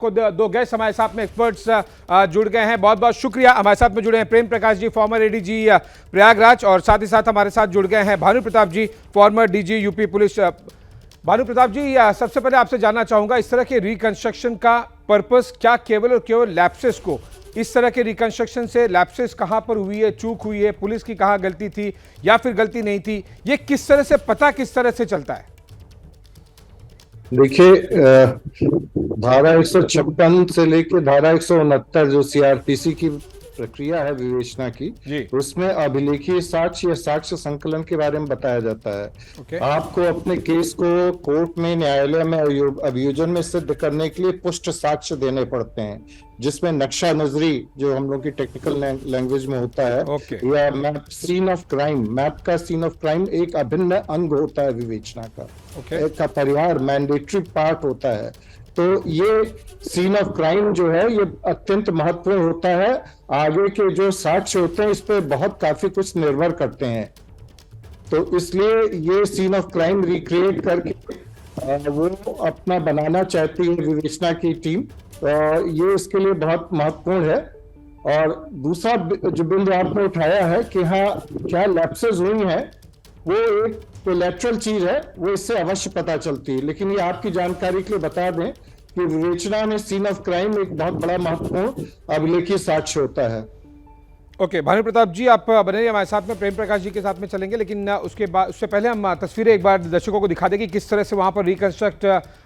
को दो गेस्ट हमारे साथ में एक्सपर्ट्स जुड़ गए हैं। बहुत बहुत शुक्रिया। हमारे साथ में जुड़े हैं प्रेम प्रकाश जी, फॉर्मर एडीजी प्रयागराज, और साथ ही साथ हमारे साथ जुड़ गए हैं Bhanu Pratap ji, former DG UP police. Bhanu Pratap ji, सबसे पहले आपसे जानना चाहूंगा, इस तरह के रिकंस्ट्रक्शन का पर्पस क्या केवल और केवल लैप्सेस को, इस तरह के रिकंस्ट्रक्शन से लैप्सेस कहां पर हुई है, चूक हुई है, पुलिस की कहां गलती थी या फिर गलती नहीं थी, ये किस तरह से पता किस तरह से चलता है? देखिए, धारा 156 से लेके धारा 169 जो सीआरपीसी की प्रक्रिया है विवेचना की, उसमें अभिलेखीय साक्ष्य या साक्ष्य संकलन के बारे में बताया जाता है। आपको अपने केस को कोर्ट में, न्यायालय में अभियोजन में सिद्ध करने के लिए पुष्ट साक्ष्य देने पड़ते हैं, जिसमें नक्शा नजरी, जो हम लोग की टेक्निकल लैंग्वेज में होता है, या map, scene of crime, map का सीन ऑफ क्राइम एक अभिन्न अंग होता है विवेचना का, एक का परिहार मैंडेटरी पार्ट होता है। तो ये सीन ऑफ क्राइम जो है ये अत्यंत महत्वपूर्ण होता है। आगे के जो साक्ष्य होते हैं इस पे बहुत काफी कुछ निर्भर करते हैं, तो इसलिए ये सीन ऑफ क्राइम रिक्रिएट करके वो अपना बनाना चाहती है विवेचना की टीम, ये इसके लिए बहुत महत्वपूर्ण है। और दूसरा जो बिंदु आपने उठाया है कि हाँ क्या लैप्सेस हुई हैं, वो एक कोलैटरल चीज है, वो इससे अवश्य पता चलती है। लेकिन ये आपकी जानकारी के लिए बता दें कि विवेचना में सीन ऑफ क्राइम एक बहुत बड़ा महत्वपूर्ण अभिलेखीय साक्ष्य होता है। ओके, भानु प्रताप जी आप बने रहिए हमारे साथ में, प्रेम प्रकाश जी के साथ में चलेंगे, लेकिन उसके बाद, उससे पहले हम तस्वीरें एक बार दर्शकों को दिखा दें कि किस तरह से वहां पर रिकंस्ट्रक्ट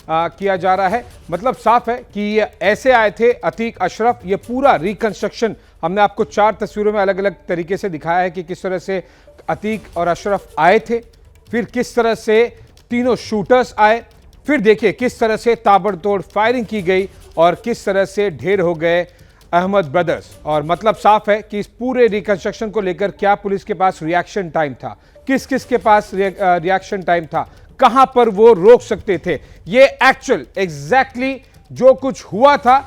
किया जा रहा है। मतलब साफ है कि ये ऐसे आए थे अतीक अशरफ। ये पूरा रिकंस्ट्रक्शन हमने आपको 4 तस्वीरों में अलग अलग तरीके से दिखाया है कि किस तरह से अतीक और अशरफ आए थे, फिर किस तरह से तीनों शूटर्स आए, फिर देखिए किस तरह से ताबड़तोड़ फायरिंग की गई और किस तरह से ढेर हो गए अहमद ब्रदर्स। और मतलब साफ है कि इस पूरे रिकंस्ट्रक्शन को लेकर क्या पुलिस के पास रिएक्शन टाइम था, किस किस के पास रिएक्शन टाइम था, कहां पर वो रोक सकते थे, ये एक्चुअल एग्जैक्टली जो कुछ हुआ था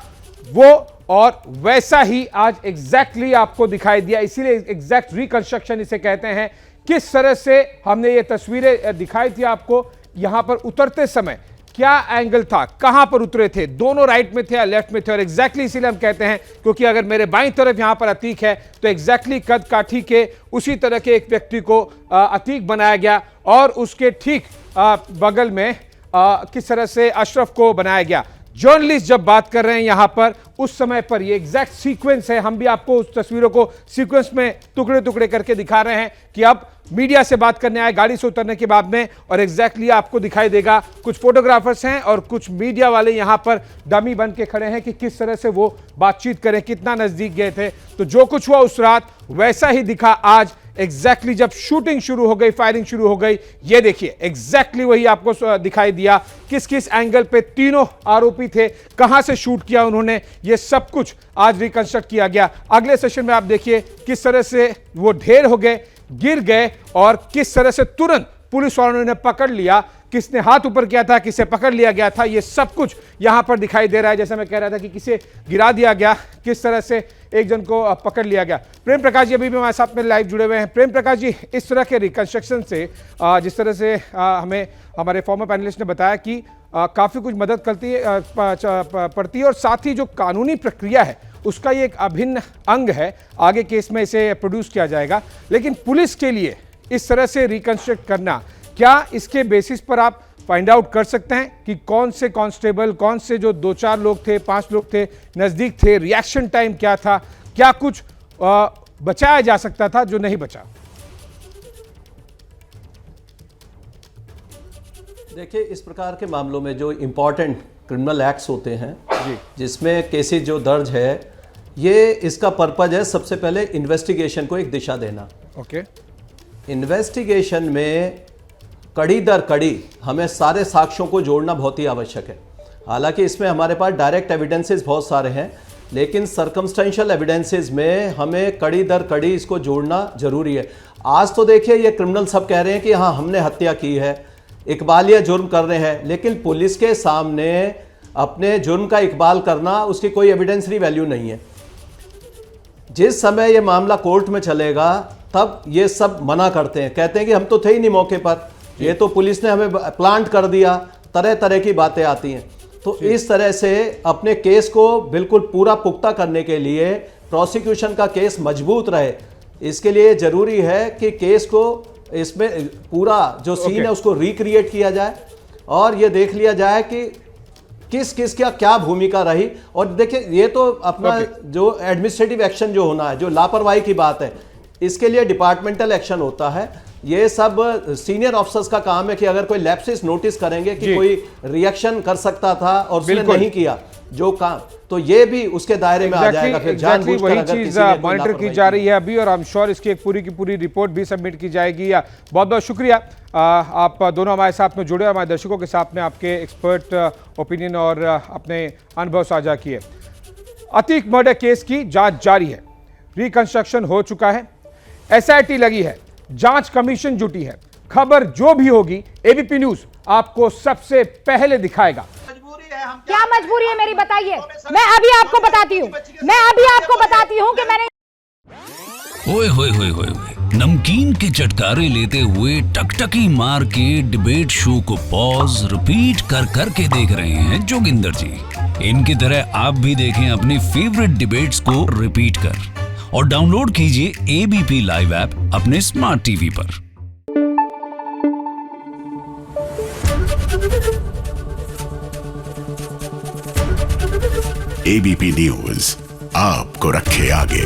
वो और वैसा ही आज एग्जैक्टली आपको दिखाई दिया। इसीलिए एग्जैक्ट रिकंस्ट्रक्शन इसे कहते हैं। किस तरह से हमने ये तस्वीरें दिखाई थी आपको, यहां पर उतरते समय क्या एंगल था, कहां पर उतरे थे, दोनों राइट में थे या लेफ्ट में थे, और एग्जैक्टली इसीलिए हम कहते हैं क्योंकि अगर मेरे बाईं तरफ यहां पर अतीक है तो एग्जैक्टली कद काठी के उसी तरह के एक व्यक्ति को अतीक बनाया गया, और उसके ठीक बगल में किस तरह से अशरफ को बनाया गया। जर्नलिस्ट जब बात कर रहे हैं यहां पर, उस समय पर ये एग्जैक्ट सीक्वेंस है, हम भी आपको उस तस्वीरों को सीक्वेंस में टुकड़े टुकड़े करके दिखा रहे हैं कि अब मीडिया से बात करने आए गाड़ी से उतरने के बाद में, और एग्जैक्टली आपको दिखाई देगा कुछ फोटोग्राफर्स हैं और कुछ मीडिया वाले यहां पर डमी बन के खड़े हैं कि किस तरह से वो बातचीत करें, कितना नजदीक गए थे। तो जो कुछ हुआ उस रात वैसा ही दिखा आज एग्जैक्टली जब शूटिंग शुरू हो गई, फायरिंग शुरू हो गई। ये देखिए एग्जैक्टली वही आपको दिखाई दिया, किस किस एंगल पे तीनों आरोपी थे, कहां से शूट किया उन्होंने, ये सब कुछ आज रिकंस्ट्रक्ट किया गया। अगले सेशन में आप देखिए किस तरह से वो ढेर हो गए, गिर गए, और किस तरह से तुरंत पुलिस वालों ने पकड़ लिया, किसने हाथ ऊपर किया था, किसे पकड़ लिया गया था, ये सब कुछ यहां पर दिखाई दे रहा है। जैसे मैं कह रहा था कि किसे गिरा दिया गया, किस तरह से एक जन को पकड़ लिया गया। प्रेम प्रकाश जी अभी भी हमारे साथ में लाइव जुड़े हुए हैं। प्रेम प्रकाश जी, इस तरह के रिकंस्ट्रक्शन से जिस तरह से हमें हमारे फॉर्मर पैनलिस्ट ने बताया कि काफ़ी कुछ मदद करती है, पड़ती है, और साथ ही जो कानूनी प्रक्रिया है उसका ये एक अभिन्न अंग है। आगे केस में इसे प्रोड्यूस किया जाएगा, लेकिन पुलिस के लिए इस तरह से रिकंस्ट्रक्ट करना, क्या इसके बेसिस पर आप फाइंड आउट कर सकते हैं कि कौन से कांस्टेबल, कौन से जो 2-4 लोग थे, 5 लोग थे, नज़दीक थे, रिएक्शन टाइम क्या था, क्या कुछ बचाया जा सकता था जो नहीं बचा? देखिए, इस प्रकार के मामलों में जो इम्पॉर्टेंट क्रिमिनल एक्ट्स होते हैं जिसमें केसेस जो दर्ज है, ये इसका पर्पज है सबसे पहले इन्वेस्टिगेशन को एक दिशा देना। इन्वेस्टिगेशन में कड़ी दर कड़ी हमें सारे साक्ष्यों को जोड़ना बहुत ही आवश्यक है। हालांकि इसमें हमारे पास डायरेक्ट एविडेंसेस बहुत सारे हैं, लेकिन सर्कमस्टेंशियल एविडेंसेस में हमें कड़ी दर कड़ी इसको जोड़ना जरूरी है। आज तो देखिए ये क्रिमिनल सब कह रहे हैं कि हाँ हमने हत्या की है, इकबालिया जुर्म कर रहे हैं, लेकिन पुलिस के सामने अपने जुर्म का इकबाल करना, उसकी कोई एविडेंसरी वैल्यू नहीं है। जिस समय ये मामला कोर्ट में चलेगा तब ये सब मना करते हैं, कहते हैं कि हम तो थे ही नहीं मौके पर, ये तो पुलिस ने हमें प्लांट कर दिया, तरह तरह की बातें आती हैं। तो इस तरह से अपने केस को बिल्कुल पूरा पुख्ता करने के लिए, प्रोसिक्यूशन का केस मजबूत रहे, इसके लिए जरूरी है कि केस को इसमें पूरा जो सीन है उसको रिक्रिएट किया जाए और ये देख लिया जाए कि किस किस क्या भूमिका रही। और देखिए, ये तो अपना जो एडमिनिस्ट्रेटिव एक्शन जो होना है, जो लापरवाही की बात है, इसके लिए डिपार्टमेंटल एक्शन होता है। ये सब सीनियर ऑफिसर्स का काम है कि अगर कोई लैप्सेस नोटिस करेंगे कि कोई रिएक्शन कर सकता था और उसने नहीं किया जो काम, तो ये भी उसके दायरे में आ जाएगा। फिर जानबूझकर वही अगर चीज किसी ने कोई मॉनिटर की लापरवाही जा रही है अभी, और आई एम श्योर इसकी एक पूरी की पूरी रिपोर्ट भी सबमिट की जाएगी। बहुत बहुत शुक्रिया, आप दोनों हमारे साथ में जुड़े और हमारे दर्शकों के साथ में आपके एक्सपर्ट ओपिनियन और अपने अनुभव साझा किए। अतीक मर्डर केस की जांच जारी है, रिकंस्ट्रक्शन हो चुका है, एसआईटी लगी है, जांच कमीशन जुटी है। खबर जो भी होगी एबीपी न्यूज आपको सबसे पहले दिखाएगा। क्या मजबूरी है मेरी, बताइए। मैं अभी आपको बताती हूँ कि मैंने ओए होए होए होए नमकीन के चटकारे लेते हुए टकटकी मार के डिबेट शो को पॉज रिपीट कर करके देख रहे हैं जोगिंदर जी। इनकी तरह आप भी देखें अपनी फेवरेट डिबेट्स को रिपीट कर और डाउनलोड कीजिए एबीपी लाइव ऐप अपने स्मार्ट टीवी पर। एबीपी न्यूज आपको रखे आगे।